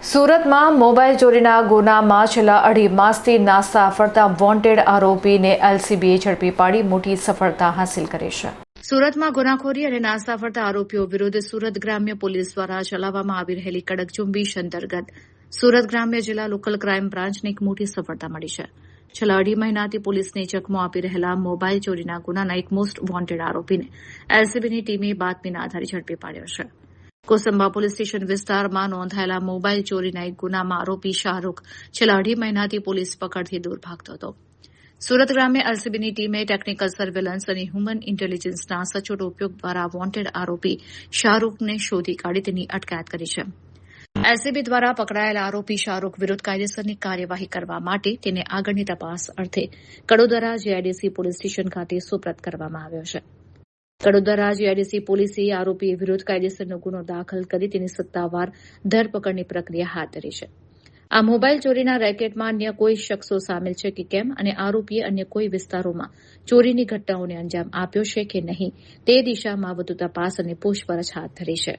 સુરતમાં મોબાઈલ ચોરીના ગુનામાં છેલ્લા 2.5 માસથી નાસ્તા ફરતા વોન્ટેડ આરોપીને એલસીબીએ ઝડપી પાડી મોટી સફળતા હાંસલ કરી છે. સુરતમાં ગુનાખોરી અને નાસ્તા ફરતા આરોપીઓ વિરુદ્ધ સુરત ગ્રામ્ય પોલીસ દ્વારા ચલાવવામાં આવી રહેલી કડક ઝુંબેશ અંતર્ગત સુરત ગ્રામ્ય જિલ્લા લોકલ ક્રાઇમ બ્રાન્ચને એક મોટી સફળતા મળી છે. છેલ્લા 2.5 મહિનાથી પોલીસને ચકમો આપી રહેલા મોબાઈલ ચોરીના ગુનાના એક મોસ્ટ વોન્ટેડ આરોપીને એલસીબીની ટીમે બાતમીના આધારે ઝડપી પાડ્યો છે. કોસંબા પોલીસ સ્ટેશન વિસ્તારમાં નોંધાયેલા મોબાઈલ ચોરીના એક ગુનામાં આરોપી શાહરૂખ છેલ્લા 2.5 મહિનાથી પોલીસ પકડથી દૂર ભાગતો હતો. સુરત ગ્રામ્ય એલસીબીની ટીમે ટેકનિકલ સર્વેલન્સ અને હ્યુમન ઇન્ટેલિજન્સના સચોટ ઉપયોગ દ્વારા વોન્ટેડ આરોપી શાહરૂખને શોધી કાઢી તેની અટકાયત કરી છે. એલસીબી દ્વારા પકડાયેલા આરોપી શાહરૂખ વિરુદ્ધ કાયદેસરની કાર્યવાહી કરવા માટે તેને આગળની તપાસ અર્થે કડોદરા જીઆઈડીસી પોલીસ સ્ટેશન ખાતે સુપ્રત કરવામાં આવ્યો છે. કડોદરા જીઆઈડીસી પોલીસે આરોપી વિરુદ્ધ કાયદેસરનો ગુનો દાખલ કરી તેની સત્તાવાર ધરપકડની પ્રક્રિયા હાથ ધરી છે. આ મોબાઈલ ચોરીના રેકેટમાં અન્ય કોઈ શખ્સો સામેલ છે કે કેમ અને આરોપીએ અન્ય કોઈ વિસ્તારોમાં ચોરીની ઘટનાઓને અંજામ આપ્યો છે કે નહીં તે દિશામાં વધુ તપાસ અને પૂછપરછ હાથ ધરી છે.